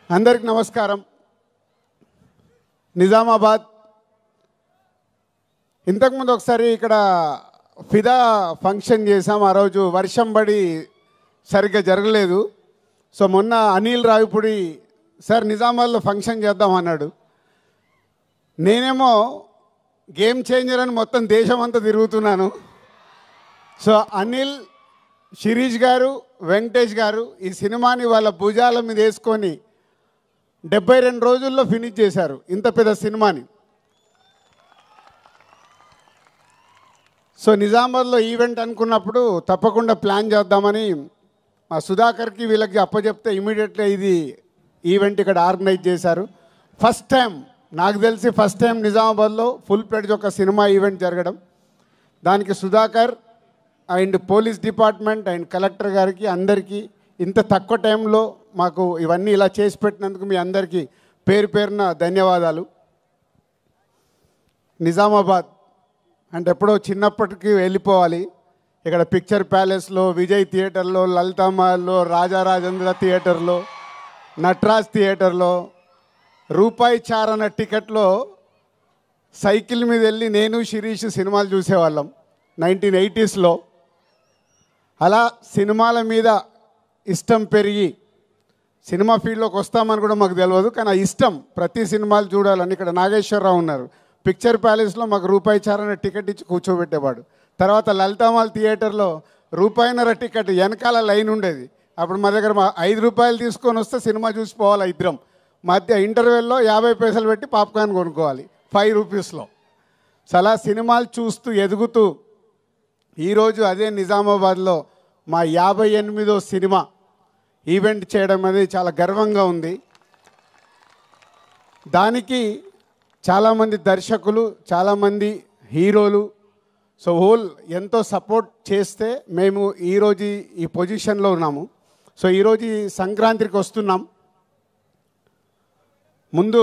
అందరికి నమస్కారం. నిజామాబాద్ ఇంతకుముందు ఒకసారి ఇక్కడ ఫిదా ఫంక్షన్ చేసాం. ఆ రోజు వర్షం పడి సరిగ్గా జరగలేదు. సో మొన్న అనిల్ రావిపూడి సార్ నిజామాబాద్లో ఫంక్షన్ చేద్దాం అన్నాడు. నేనేమో గేమ్ చేంజర్ అని మొత్తం దేశం అంతా తిరుగుతున్నాను. సో అనిల్, శిరీష్ గారు, వెంకటేష్ గారు ఈ సినిమాని వాళ్ళ భుజాల మీద వేసుకొని 72 రోజుల్లో ఫినిష్ చేశారు ఇంత పెద్ద సినిమాని. సో నిజామాబాద్లో ఈవెంట్ అనుకున్నప్పుడు తప్పకుండా ప్లాన్ చేద్దామని మా సుధాకర్కి వీళ్ళకి అప్పచెప్తే ఇమీడియట్గా ఇది ఈవెంట్ ఇక్కడ ఆర్గనైజ్ చేశారు. ఫస్ట్ టైం నాకు తెలిసి నిజామాబాద్లో ఫుల్ ప్లేడ్జ్ ఒక సినిమా ఈవెంట్ జరగడం. దానికి Sudhakar and police department and collector గారికి అందరికీ ఇంత తక్కువ టైంలో మాకు ఇవన్నీ ఇలా చేసి పెట్టినందుకు మీ అందరికీ పేరు పేరున ధన్యవాదాలు. నిజామాబాద్ అంటే ఎప్పుడో చిన్నప్పటికీ వెళ్ళిపోవాలి. ఇక్కడ పిక్చర్ ప్యాలెస్లో, విజయ్ థియేటర్లో, లలితామహల్లో, రాజారాజేంద్ర థియేటర్లో, నటరాజ్ థియేటర్లో రూపాయి చారణ టికెట్లో సైకిల్ మీద వెళ్ళి నేను శిరీష్ సినిమాలు చూసేవాళ్ళం 1980sలో. అలా సినిమాల మీద ఇష్టం పెరిగి సినిమా ఫీల్డ్లోకి వస్తామని కూడా మాకు తెలియదు, కానీ ఆ ఇష్టం ప్రతి సినిమాలు చూడాలని. ఇక్కడ నాగేశ్వరరావు ఉన్నారు, పిక్చర్ ప్యాలెస్లో మాకు రూపాయి చారణ టికెట్ ఇచ్చి కూర్చోబెట్టేవాడు. తర్వాత లలితామహల్ థియేటర్లో రూపాయిన్నర టికెట్ వెనకాల లైన్ ఉండేది. అప్పుడు మా దగ్గర ₹5 తీసుకొని వస్తే సినిమా చూసిపోవాలి ఇద్దరం. మధ్య ఇంటర్వెల్లో 50 పైసలు పెట్టి పాప్కార్న్ కొనుక్కోవాలి ₹5లో. సో అలా సినిమాలు చూస్తూ ఎదుగుతూ ఈరోజు అదే నిజామాబాద్లో మా 58వ సినిమా ఈవెంట్ చేయడం అనేది చాలా గర్వంగా ఉంది. దానికి చాలామంది దర్శకులు, చాలామంది హీరోలు, సో హోల్ ఎంతో సపోర్ట్ చేస్తే మేము ఈరోజు ఈ పొజిషన్లో ఉన్నాము. సో ఈరోజు ఈ సంక్రాంతికి వస్తున్నాం. ముందు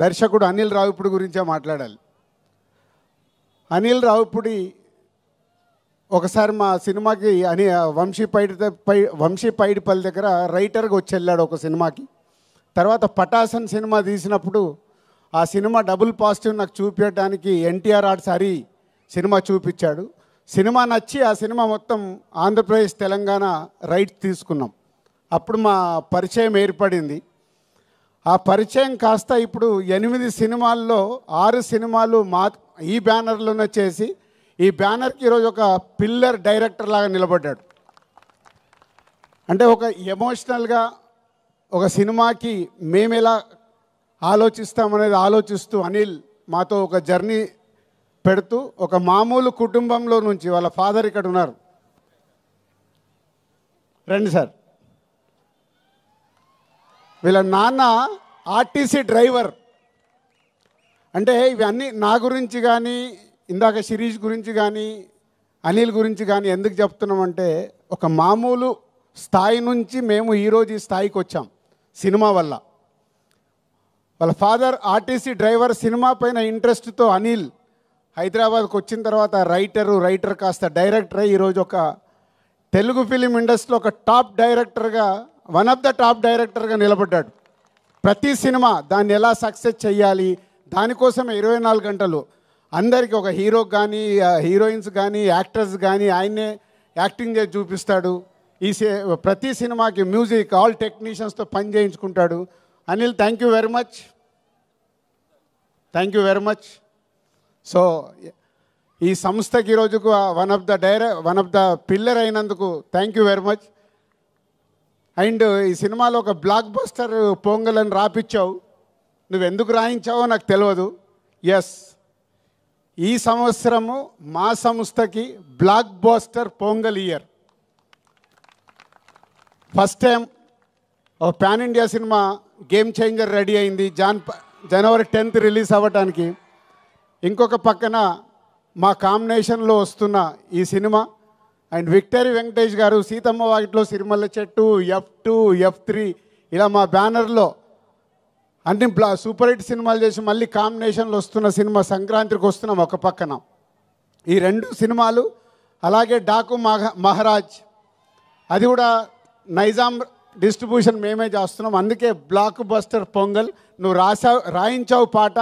దర్శకుడు అనిల్ రావిపూడి గురించే మాట్లాడాలి. అనిల్ రావిపూడి ఒకసారి మా సినిమాకి వంశీ పైడిపల్లి దగ్గర రైటర్గా వచ్చి వెళ్ళాడు ఒక సినిమాకి. తర్వాత పటాసన్ సినిమా తీసినప్పుడు ఆ సినిమా డబుల్ పాజిటివ్ నాకు చూపించడానికి ఎన్టీఆర్ ఆర్ట్స్ హరి సినిమా చూపించాడు. సినిమా నచ్చి ఆ సినిమా మొత్తం ఆంధ్రప్రదేశ్, తెలంగాణ రైట్స్ తీసుకున్నాం. అప్పుడు మా పరిచయం ఏర్పడింది. ఆ పరిచయం కాస్త ఇప్పుడు 8 సినిమాల్లో 6 సినిమాలు ఈ బ్యానర్లోనే చేసి ఈ బ్యానర్కి ఈరోజు ఒక పిల్లర్ డైరెక్టర్ లాగా నిలబడ్డాడు. అంటే ఒక ఎమోషనల్గా ఒక సినిమాకి మేము ఎలా ఆలోచిస్తామనేది ఆలోచిస్తూ అనిల్ మాతో ఒక జర్నీ పెడుతూ ఒక మామూలు కుటుంబంలో నుంచి, వాళ్ళ ఫాదర్ ఇక్కడ ఉన్నారు, రండి సార్, వీళ్ళ నాన్న ఆర్టీసీ డ్రైవర్. అంటే ఇవన్నీ నా గురించి కానీ, ఇందాక శిరీష్ గురించి కానీ, అనిల్ గురించి కానీ ఎందుకు చెప్తున్నామంటే ఒక మామూలు స్థాయి నుంచి మేము ఈరోజు ఈ స్థాయికి వచ్చాం సినిమా వల్ల. వాళ్ళ ఫాదర్ ఆర్టీసీ డ్రైవర్. సినిమా పైన ఇంట్రెస్ట్తో అనిల్ హైదరాబాద్కి వచ్చిన తర్వాత రైటర్ కాస్త డైరెక్టర్ అయ్యి ఈరోజు ఒక తెలుగు ఫిలిం ఇండస్ట్రీలో ఒక టాప్ డైరెక్టర్గా, వన్ ఆఫ్ ద టాప్ డైరెక్టర్గా నిలబడ్డాడు. ప్రతి సినిమా దాన్ని ఎలా సక్సెస్ చేయాలి, దానికోసమే 24 గంటలు అందరికీ, ఒక హీరోకి కానీ, హీరోయిన్స్ కానీ, యాక్టర్స్ కానీ ఆయన్నే యాక్టింగ్ చేసి చూపిస్తాడు. ప్రతి సినిమాకి మ్యూజిక్, ఆల్ టెక్నీషియన్స్తో పని చేయించుకుంటాడు. Anil, thank you very much. So ఈ సంస్థకి ఈరోజుకు వన్ ఆఫ్ ద పిల్లర్ అయినందుకు thank you very much. And ఈ సినిమాలో ఒక బ్లాక్ బస్టర్ పొంగల్ అని రాపిచ్చావు. నువ్వు ఎందుకు రాయించావో నాకు తెలియదు. ఎస్, ఈ సంవత్సరము మా సంస్థకి blockbuster Pongal year. First time ఒక pan India cinema Game Changer ready అయింది. జనవరి 10th రిలీజ్ అవ్వటానికి. ఇంకొక పక్కన మా కాంబినేషన్లో వస్తున్న ఈ సినిమా అండ్ విక్టరీ వెంకటేష్ గారు సీతమ్మ వాకిట్లో సిరిమల్ల చెట్టు, F2, F3 ఇలా మా బ్యానర్లో అన్ని సూపర్ హిట్ సినిమాలు చేసి మళ్ళీ కాంబినేషన్లో వస్తున్న సినిమా సంక్రాంతికి వస్తున్నాం ఒక పక్కన. ఈ 2 సినిమాలు. అలాగే డాకు మహారాజ్, అది కూడా నైజాం డిస్ట్రిబ్యూషన్ మేమే చేస్తున్నాం. అందుకే బ్లాక్ బస్టర్ పొంగల్. నువ్వు రాయించావు పాట,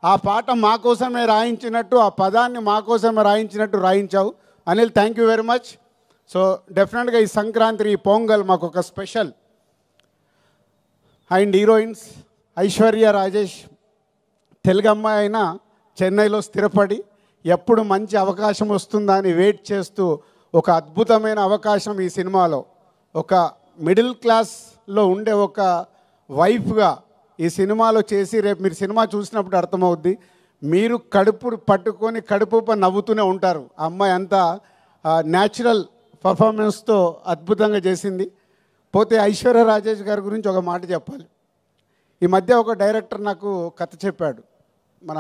ఆ పాట మా కోసమే రాయించినట్టు, ఆ పదాన్ని మా కోసమే రాయించినట్టు రాయించావు. Anil, thank you very much. So డెఫినెట్గా ఈ సంక్రాంతి, ఈ పొంగల్ మాకు ఒక special. And heroines Aishwarya Rajesh, Telugu అమ్మాయి అయినా చెన్నైలో స్థిరపడి ఎప్పుడు మంచి అవకాశం వస్తుందా అని వెయిట్ చేస్తూ ఒక అద్భుతమైన అవకాశం ఈ సినిమాలో, ఒక మిడిల్ క్లాస్లో ఉండే ఒక వైఫ్గా ఈ సినిమాలో చేసి, రేపు మీరు సినిమా చూసినప్పుడు అర్థమవుద్ది. మీరు కడుపు పట్టుకొని కడుపు నవ్వుతూనే ఉంటారు. ఆ అమ్మాయి అంతా న్యాచురల్ పర్ఫార్మెన్స్తో అద్భుతంగా చేసింది. పోతే ఐశ్వర్య రాజేష్ గారి గురించి ఒక మాట చెప్పాలి. ఈ మధ్య ఒక డైరెక్టర్ నాకు కథ చెప్పాడు, మన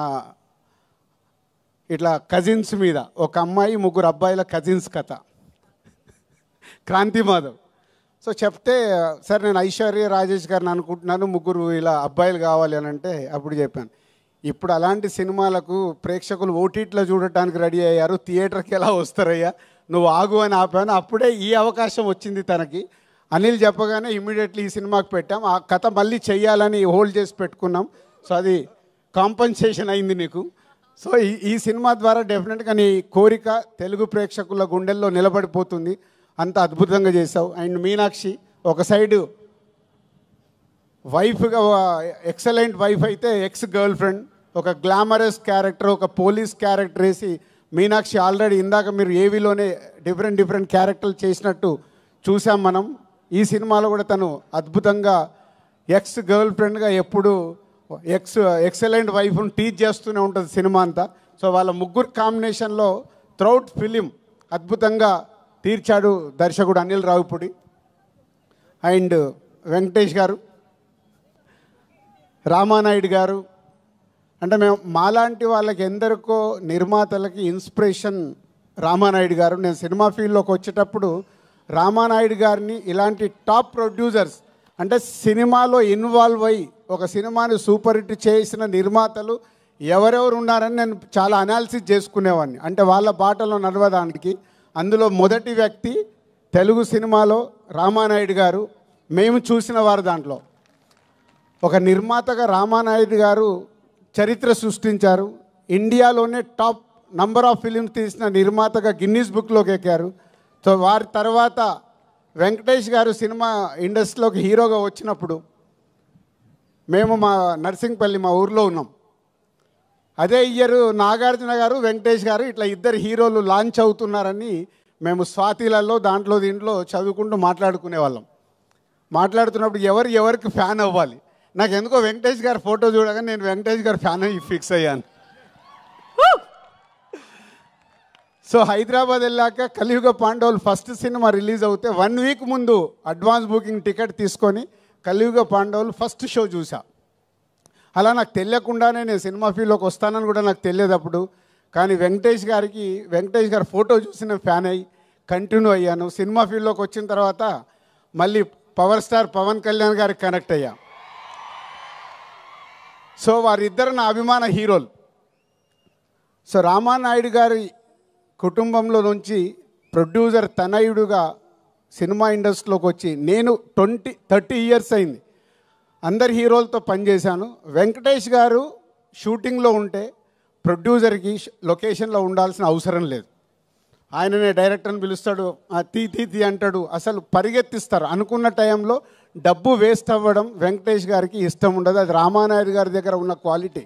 ఇట్లా కజిన్స్ మీద, ఒక అమ్మాయి ముగ్గురు అబ్బాయిల కజిన్స్ కథ, క్రాంతి మాధవ్. సో చెప్తే, సరే నేను ఐశ్వర్య రాజేష్ గారిని అనుకుంటున్నాను, ముగ్గురు ఇలా అబ్బాయిలు కావాలి అని అంటే, అప్పుడు చెప్పాను, ఇప్పుడు అలాంటి సినిమాలకు ప్రేక్షకులు ఓటీటీలో చూడటానికి రెడీ అయ్యారు, థియేటర్కి ఎలా వస్తారయ్యా, నువ్వు ఆగు అని ఆపాను. అప్పుడే ఈ అవకాశం వచ్చింది తనకి. అనిల్ చెప్పగానే ఇమ్మీడియట్లీ ఈ సినిమాకి పెట్టాం. ఆ కథ మళ్ళీ చెయ్యాలని హోల్డ్ చేసి పెట్టుకున్నాం. సో అది కాంపన్సేషన్ అయింది నీకు. సో ఈ సినిమా ద్వారా డెఫినెట్గా నీ కోరిక తెలుగు ప్రేక్షకుల గుండెల్లో నిలబడిపోతుంది. అంత అద్భుతంగా చేసావు. అండ్ మీనాక్షి ఒక సైడు వైఫ్గా, ఎక్సలెంట్ వైఫ్ అయితే ఎక్స్ గర్ల్ ఫ్రెండ్, ఒక గ్లామరస్ క్యారెక్టర్, ఒక పోలీస్ క్యారెక్టర్ వేసి మీనాక్షి ఆల్రెడీ ఇందాక మీరు ఏవీలోనే డిఫరెంట్ క్యారెక్టర్లు చేసినట్టు చూసాం మనం. ఈ సినిమాలో కూడా తను అద్భుతంగా ఎక్స్ గర్ల్ ఫ్రెండ్గా ఎప్పుడు ఎక్సలెంట్ వైఫ్ను టీచ్ చేస్తూనే ఉంటుంది సినిమా అంతా. సో వాళ్ళ ముగ్గురు కాంబినేషన్లో త్రౌట్ ఫిలిం అద్భుతంగా తీర్చాడు దర్శకుడు అనిల్ రావిపూడి. అండ్ వెంకటేష్ గారు, రామానాయుడు గారు, అంటే మేము మాలాంటి వాళ్ళకి ఎందరికో నిర్మాతలకి ఇన్స్పిరేషన్ రామానాయుడు గారు. నేను సినిమా ఫీల్డ్లోకి వచ్చేటప్పుడు రామానాయుడు గారిని, ఇలాంటి టాప్ ప్రొడ్యూసర్స్, అంటే సినిమాలో ఇన్వాల్వ్ అయ్యి ఒక సినిమాని సూపర్ హిట్ చేసిన నిర్మాతలు ఎవరెవరు ఉన్నారని నేను చాలా అనాలిసిస్ చేసుకునేవాడిని, అంటే వాళ్ళ బాటలో నడవడానికి. అందులో మొదటి వ్యక్తి తెలుగు సినిమాలో రామానాయుడు గారు. మేము చూసిన వారు దాంట్లో ఒక నిర్మాతగా రామానాయుడు గారు చరిత్ర సృష్టించారు. ఇండియాలోనే టాప్ నంబర్ ఆఫ్ ఫిలిమ్స్ తీసిన నిర్మాతగా గిన్నీస్ బుక్లోకి ఎక్కారు. సో వారి తర్వాత వెంకటేష్ గారు సినిమా ఇండస్ట్రీలోకి హీరోగా వచ్చినప్పుడు మేము మా నర్సింగ్పల్లి, మా ఊర్లో ఉన్నాం. అదే ఇయర్ నాగార్జున గారు, వెంకటేష్ గారు ఇట్లా ఇద్దరు హీరోలు లాంచ్ అవుతున్నారని మేము స్వాతిలలో దీంట్లో చదువుకుంటూ మాట్లాడుకునేవాళ్ళం. మాట్లాడుతున్నప్పుడు ఎవరికి ఫ్యాన్ అవ్వాలి, నాకు ఎందుకో వెంకటేష్ గారి ఫోటో చూడగానే నేను వెంకటేష్ గారి ఫ్యాన్ అయ్యి ఫిక్స్ అయ్యాను. సో హైదరాబాద్ వెళ్ళాక కలియుగ పాండవులు ఫస్ట్ సినిమా రిలీజ్ అవుతే 1 వీక్ ముందు అడ్వాన్స్ బుకింగ్ టికెట్ తీసుకొని కలియుగ పాండవులు ఫస్ట్ షో చూసా. అలా నాకు తెలియకుండానే నేను సినిమా ఫీల్డ్లోకి వస్తానని కూడా నాకు తెలియదు అప్పుడు. కానీ వెంకటేష్ గారి ఫోటో చూసి నేను ఫ్యాన్ అయ్యి కంటిన్యూ అయ్యాను. సినిమా ఫీల్డ్లోకి వచ్చిన తర్వాత మళ్ళీ పవర్ స్టార్ పవన్ కళ్యాణ్ గారికి కనెక్ట్ అయ్యా. సో వారిద్దరు నా అభిమాన హీరోలు. సో రామానాయుడు గారి కుటుంబంలో నుంచి ప్రొడ్యూసర్ తనయుడుగా సినిమా ఇండస్ట్రీలోకి వచ్చి నేను 30 ఇయర్స్ అయింది. అందరి హీరోలతో పనిచేశాను. వెంకటేష్ గారు షూటింగ్లో ఉంటే ప్రొడ్యూసర్కి లొకేషన్లో ఉండాల్సిన అవసరం లేదు. ఆయననే డైరెక్టర్ని పిలుస్తాడు, తీ అంటాడు, అసలు పరిగెత్తిస్తారు. అనుకున్న టైంలో డబ్బు వేస్ట్ అవ్వడం వెంకటేష్ గారికి ఇష్టం ఉండదు. అది రామానాయుడు గారి దగ్గర ఉన్న క్వాలిటీ.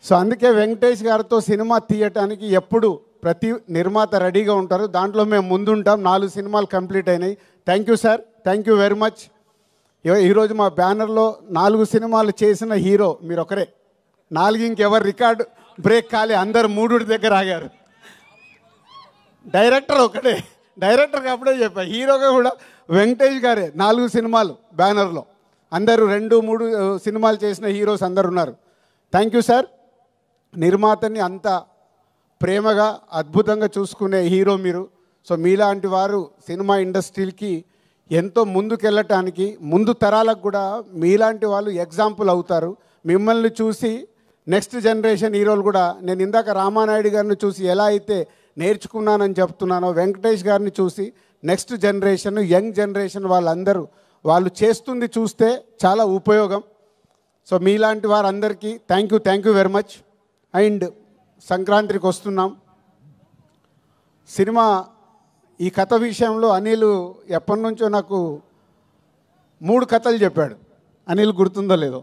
సో అందుకే వెంకటేష్ గారితో సినిమా తీయటానికి ఎప్పుడు ప్రతి నిర్మాత రెడీగా ఉంటారు. దాంట్లో మేము ముందుంటాం. 4 సినిమాలు కంప్లీట్ అయినాయి. Thank you sir, thank you very much. ఈరోజు మా బ్యానర్లో 4 సినిమాలు చేసిన హీరో మీరు ఒకరే. 4 ఇంకెవరు రికార్డు బ్రేక్ కాలే, అందరు 3 దగ్గర ఆగారు. డైరెక్టర్ ఒకటే, డైరెక్టర్కి అప్పుడే చెప్పా, హీరోగా కూడా వెంకటేష్ గారే. 4 సినిమాలు బ్యానర్లో, అందరూ 2-3 సినిమాలు చేసిన హీరోస్ అందరు ఉన్నారు. Thank you sir. నిర్మాతని అంత ప్రేమగా అద్భుతంగా చూసుకునే హీరో మీరు. సో మీలాంటి వారు సినిమా ఇండస్ట్రీకి ఎంతో ముందుకెళ్ళటానికి, ముందు తరాలకు కూడా మీలాంటి వాళ్ళు ఎగ్జాంపుల్ అవుతారు. మిమ్మల్ని చూసి నెక్స్ట్ జనరేషన్ హీరోలు కూడా, నేను ఇందాక రామానాయుడు గారిని చూసి ఎలా అయితే నేర్చుకున్నానని చెప్తున్నానో, వెంకటేష్ గారిని చూసి నెక్స్ట్ జనరేషన్, యంగ్ జనరేషన్ వాళ్ళందరూ వాళ్ళు చేస్తుంది చూస్తే చాలా ఉపయోగం. సో మీలాంటి వారందరికీ thank you very much. And సంక్రాంతికి వస్తున్నాం. సినిమా ఈ కథ విషయంలో అనిల్ ఎప్పటి నుంచో నాకు 3 కథలు చెప్పాడు. అనిల్ గుర్తుందో లేదో,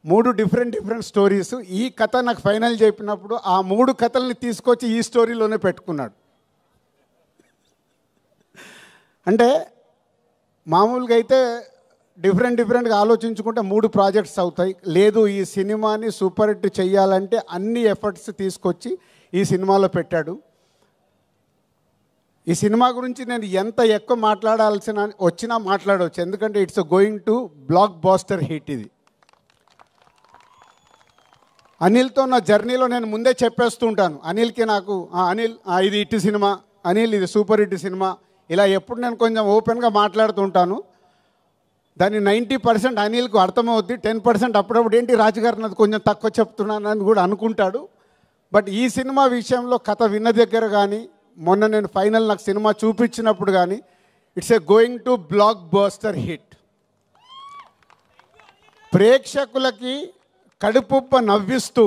3 డిఫరెంట్ స్టోరీస్. ఈ కథ నాకు ఫైనల్ చెప్పినప్పుడు ఆ 3 కథల్ని తీసుకొచ్చి ఈ స్టోరీలోనే పెట్టుకున్నాడు. అంటే మామూలుగా అయితే డిఫరెంట్గా ఆలోచించుకుంటే 3 ప్రాజెక్ట్స్ అవుతాయి. లేదు, ఈ సినిమాని సూపర్ హిట్ చెయ్యాలంటే అన్ని ఎఫర్ట్స్ తీసుకొచ్చి ఈ సినిమాలో పెట్టాడు. ఈ సినిమా గురించి నేను ఎంత ఎక్కువ మాట్లాడాల్సిన వచ్చినా మాట్లాడవచ్చు, ఎందుకంటే it's going to blockbuster hit. ఇది అనిల్తో నా జర్నీలో నేను ముందే చెప్పేస్తూ ఉంటాను. అనిల్కి నాకు అనిల్ ఇది హిట్ సినిమా, అనిల్ ఇది సూపర్ హిట్ సినిమా, ఇలా ఎప్పుడు నేను కొంచెం ఓపెన్గా మాట్లాడుతూ ఉంటాను. దాన్ని 90% అనిల్కు అర్థమవుద్ది, 10% అప్పుడప్పుడు ఏంటి రాజుగారు నాది కొంచెం తక్కువ చెప్తున్నానని కూడా అనుకుంటాడు. బట్ ఈ సినిమా విషయంలో కథ విన్న దగ్గర కానీ, మొన్న నేను ఫైనల్ నాకు సినిమా చూపించినప్పుడు కానీ, it's a going to block buster hit. ప్రేక్షకులకి కడుపుబ్బ నవ్విస్తూ,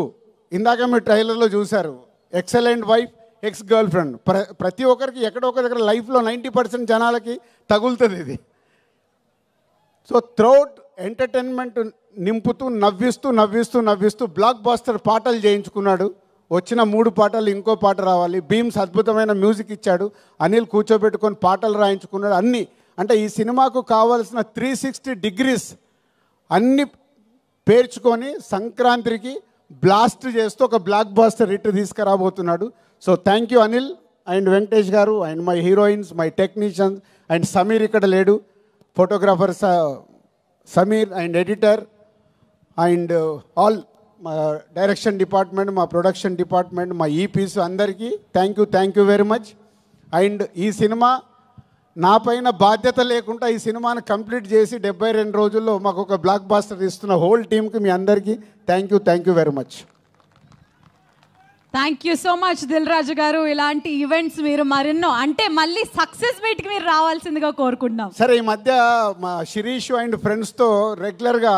ఇందాక మీరు ట్రైలర్లో చూశారు, excellent wife ex girl friend. ప్రతి ఒక్కరికి ఎక్కడో ఒక దగ్గర లైఫ్లో 90% జనాలకి తగులుతుంది ఇది. సో త్రౌట్ ఎంటర్టైన్మెంట్ నింపుతూ నవ్విస్తూ బ్లాక్ బాస్టర్ పాటలు చేయించుకున్నాడు. వచ్చిన 3 పాటలు ఇంకో పాట రావాలి. బీమ్స్ అద్భుతమైన మ్యూజిక్ ఇచ్చాడు. అనిల్ కూర్చోబెట్టుకొని పాటలు రాయించుకున్నాడు. అన్నీ అంటే ఈ సినిమాకు కావాల్సిన 360 డిగ్రీస్ అన్నీ పేర్చుకొని సంక్రాంతికి బ్లాస్ట్ చేస్తూ ఒక బ్లాక్ బాస్టర్ హిట్ తీసుకురాబోతున్నాడు. So thank you Anil and Venkatesh garu and my heroines, my technicians and Sameer ఇక్కడ లేడు, photographer Sameer and editor and all మా డైరెక్షన్ డిపార్ట్మెంట్, మా ప్రొడక్షన్ డిపార్ట్మెంట్, మా ఈపీస్ అందరికీ thank you very much. And ఈ సినిమా నా పైన బాధ్యత లేకుండా ఈ సినిమాని కంప్లీట్ చేసి 72 రోజుల్లో మాకు ఒక బ్లాక్ బాస్టర్ ఇస్తున్న హోల్ టీమ్కి మీ అందరికీ thank you very much. Thank you so much Dil Raju garu. ఇలాంటి ఈవెంట్స్ మీరు మరెన్నో, అంటే మళ్ళీ సక్సెస్ మీట్కి మీరు రావాల్సిందిగా కోరుకుంటున్నాం. సరే, ఈ మధ్య మా శిరీష్ అండ్ ఫ్రెండ్స్తో రెగ్యులర్గా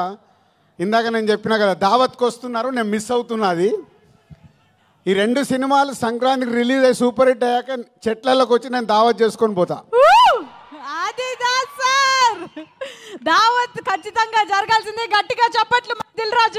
ఇందాక నేను చెప్పినా కదా దావత్కి వస్తున్నారు, నేను మిస్ అవుతున్నది. ఈ 2 సినిమాలు సంక్రాంతికి రిలీజ్ అయ్యి సూపర్ హిట్ అయ్యాక చెట్లలోకి వచ్చి నేను దావత్ చేసుకొని పోతా. అది సార్, దావత్ ఖచ్చితంగా జరగాల్సిందే. గట్టిగా చప్పట్లు దిల్ రాజు.